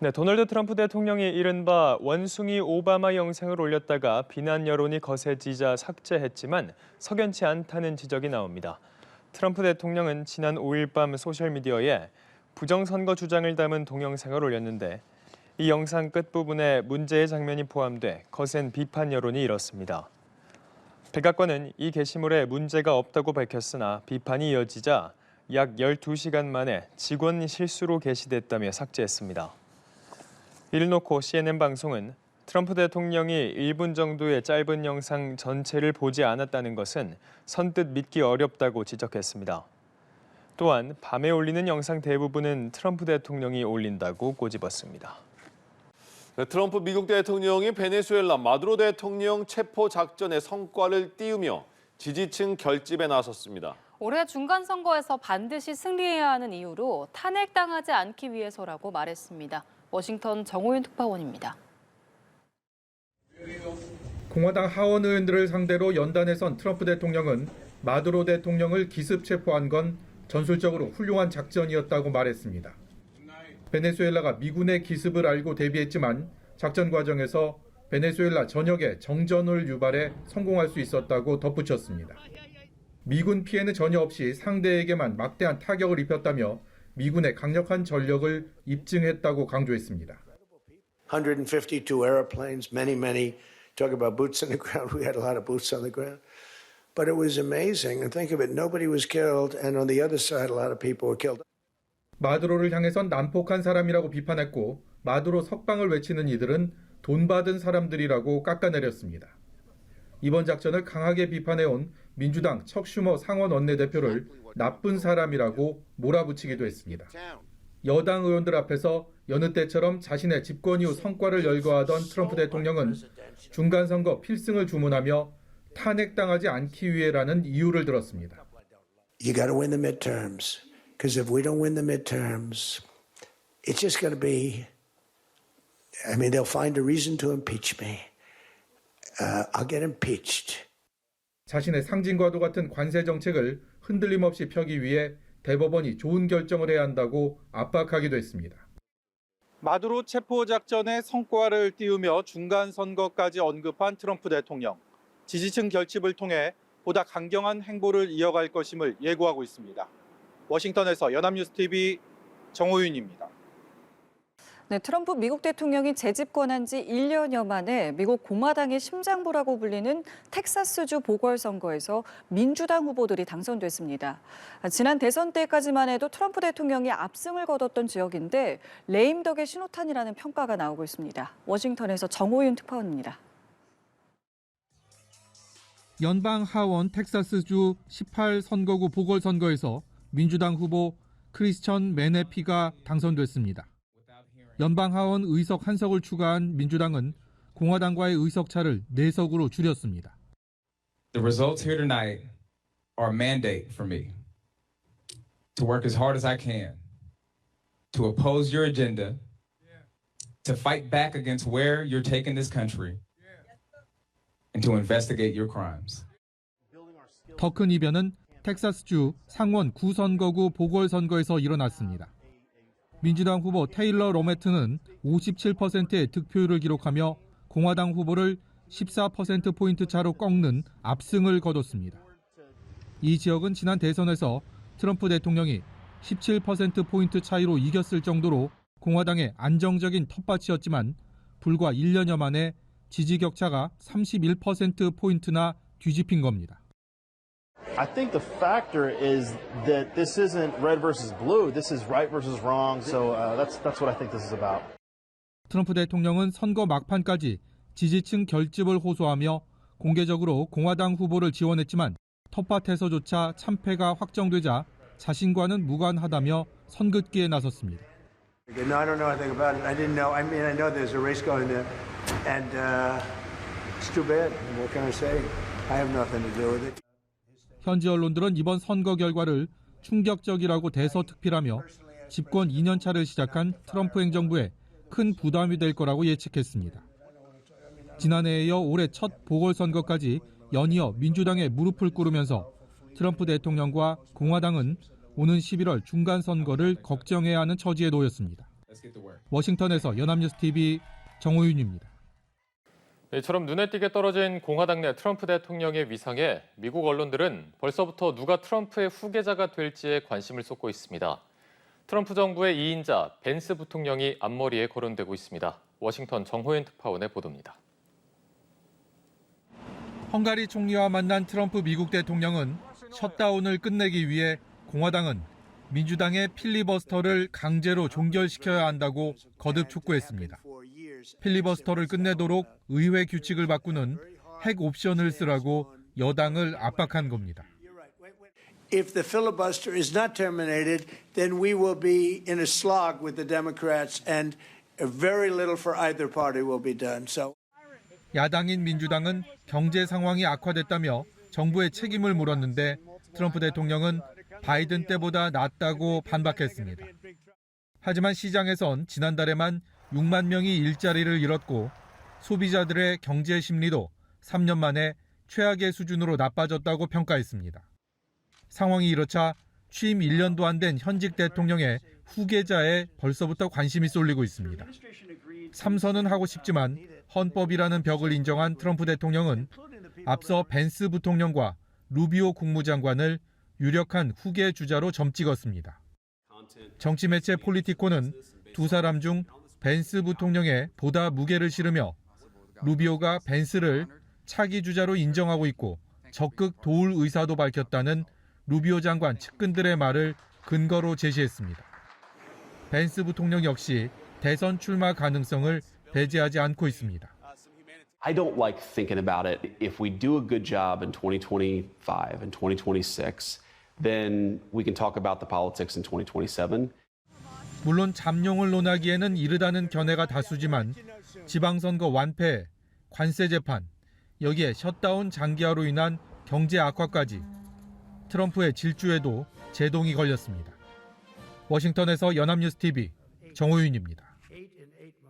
네, 도널드 트럼프 대통령이 이른바 원숭이 오바마 영상을 올렸다가 비난 여론이 거세지자 삭제했지만 석연치 않다는 지적이 나옵니다. 트럼프 대통령은 지난 5일 밤 소셜미디어에 부정선거 주장을 담은 동영상을 올렸는데 이 영상 끝부분에 문제의 장면이 포함돼 거센 비판 여론이 일었습니다. 백악관은 이 게시물에 문제가 없다고 밝혔으나 비판이 이어지자 약 12시간 만에 직원 실수로 게시됐다며 삭제했습니다. 이를 놓고 CNN 방송은 트럼프 대통령이 1분 정도의 짧은 영상 전체를 보지 않았다는 것은 선뜻 믿기 어렵다고 지적했습니다. 또한 밤에 올리는 영상 대부분은 트럼프 대통령이 올린다고 꼬집었습니다. 트럼프 미국 대통령이 베네수엘라 마두로 대통령 체포 작전의 성과를 띄우며 지지층 결집에 나섰습니다. 올해 중간선거에서 반드시 승리해야 하는 이유로 탄핵당하지 않기 위해서라고 말했습니다. 워싱턴 정호윤 특파원입니다. 공화당 하원 의원들을 상대로 연단에 선 트럼프 대통령은 마두로 대통령을 기습 체포한 건 전술적으로 훌륭한 작전이었다고 말했습니다. 베네수엘라가 미군의 기습을 알고 대비했지만 작전 과정에서 베네수엘라 전역에 정전을 유발해 성공할 수 있었다고 덧붙였습니다. 미군 피해는 전혀 없이 상대에게만 막대한 타격을 입혔다며 미군의 강력한 전력을 입증했다고 강조했습니다. 152 airplanes, many talk about boots on the ground. We had a lot of boots on the ground. But it was amazing. And think of it, nobody was killed. And on the other side, a lot of people were killed. 마두로를 향해선 난폭한 사람이라고 비판했고 마두로 석방을 외치는 이들은 돈 받은 사람들이라고 깎아내렸습니다. 이번 작전을 강하게 비판해온 민주당 척 슈머 상원 원내대표를 나쁜 사람이라고 몰아붙이기도 했습니다. 여당 의원들 앞에서 여느 때처럼 자신의 집권 이후 성과를 열거하던 트럼프 대통령은 중간선거 필승을 주문하며 탄핵당하지 않기 위해라는 이유를 들었습니다. You got to win the midterms. Because if we don't win the midterms, it's just going to be, they'll find a reason to impeach me. I'll get impeached. 자신의 상징과도 같은 관세 정책을 흔들림 없이 펴기 위해 대법원이 좋은 결정을 해야 한다고 압박하기도 했습니다. 마두로 체포 작전의 성과를 띄우며 중간 선거까지 언급한 트럼프 대통령. 지지층 결집을 통해 보다 강경한 행보를 이어갈 것임을 예고하고 있습니다. 워싱턴에서 연합뉴스TV 정호윤입니다. 네, 트럼프 미국 대통령이 재집권한 지 1년여 만에 미국 공화당의 심장부라고 불리는 텍사스주 보궐선거에서 민주당 후보들이 당선됐습니다. 지난 대선 때까지만 해도 트럼프 대통령이 압승을 거뒀던 지역인데 레임덕의 신호탄이라는 평가가 나오고 있습니다. 워싱턴에서 정호윤 특파원입니다. 연방 하원 텍사스주 18선거구 보궐선거에서 민주당 후보 크리스천 메네피가 당선됐습니다. 연방 하원 의석 한 석을 추가한 민주당은 공화당과의 의석 차를 4석으로 줄였습니다. The results here tonight are a mandate for me to work as hard as I can to oppose your agenda, to fight back against where you're taking this country, and to investigate your crimes. 더 큰 이변은 텍사스주 상원 9선거구 보궐선거에서 일어났습니다. 민주당 후보 테일러 로메트는 57%의 득표율을 기록하며 공화당 후보를 14%포인트 차로 꺾는 압승을 거뒀습니다. 이 지역은 지난 대선에서 트럼프 대통령이 17%포인트 차이로 이겼을 정도로 공화당의 안정적인 텃밭이었지만 불과 1년여 만에 지지 격차가 31%포인트나 뒤집힌 겁니다. I think the factor is that this isn't red versus blue. This is right versus wrong. So that's what I think this is about. 트럼프 대통령은 선거 막판까지 지지층 결집을 호소하며 공개적으로 공화당 후보를 지원했지만 텃밭에서조차 참패가 확정되자 자신과는 무관하다며 선긋기에 나섰습니다. No, I don't know anything about it. I didn't know. I know there's a race going there, and it's too bad. What can I say? I have nothing to do with it. 현지 언론들은 이번 선거 결과를 충격적이라고 대서특필하며 집권 2년차를 시작한 트럼프 행정부에 큰 부담이 될 거라고 예측했습니다. 지난해에 이어 올해 첫 보궐선거까지 연이어 민주당에 무릎을 꿇으면서 트럼프 대통령과 공화당은 오는 11월 중간선거를 걱정해야 하는 처지에 놓였습니다. Let's get to work. 워싱턴에서 연합뉴스 TV 정호윤입니다. 이처럼 눈에 띄게 떨어진 공화당 내 트럼프 대통령의 위상에 미국 언론들은 벌써부터 누가 트럼프의 후계자가 될지에 관심을 쏟고 있습니다. 트럼프 정부의 2인자 벤스 부통령이 앞머리에 거론되고 있습니다. 워싱턴 정호연 특파원의 보도입니다. 헝가리 총리와 만난 트럼프 미국 대통령은 셧다운을 끝내기 위해 공화당은 민주당의 필리버스터를 강제로 종결시켜야 한다고 거듭 촉구했습니다. 필리버스터를 끝내도록 의회 규칙을 바꾸는 핵 옵션을 쓰라고 여당을 압박한 겁니다. If the filibuster is not terminated, then we will be in a slog with the Democrats, and very little for either party will be done. So. 야당인 민주당은 경제 상황이 악화됐다며 정부의 책임을 물었는데 트럼프 대통령은 바이든 때보다 낫다고 반박했습니다. 하지만 시장에선 지난달에만 6만 명이 일자리를 잃었고 소비자들의 경제 심리도 3년 만에 최악의 수준으로 나빠졌다고 평가했습니다. 상황이 이렇자 취임 1년도 안 된 현직 대통령의 후계자에 벌써부터 관심이 쏠리고 있습니다. 3선은 하고 싶지만 헌법이라는 벽을 인정한 트럼프 대통령은 앞서 벤스 부통령과 루비오 국무장관을 유력한 후계 주자로 점찍었습니다. 정치 매체 폴리티코는 두 사람 중 벤스 부통령에 보다 무게를 실으며 루비오가 벤스를 차기 주자로 인정하고 있고 적극 도울 의사도 밝혔다는 루비오 장관 측근들의 말을 근거로 제시했습니다. 벤스 부통령 역시 대선 출마 가능성을 배제하지 않고 있습니다. I don't like thinking about it. If we do a good job in 2025 and 2026, then we can talk about the politics in 2027. 물론 잠룡을 논하기에는 이르다는 견해가 다수지만 지방선거 완패, 관세 재판, 여기에 셧다운 장기화로 인한 경제 악화까지 트럼프의 질주에도 제동이 걸렸습니다. 워싱턴에서 연합뉴스 TV 정호윤입니다.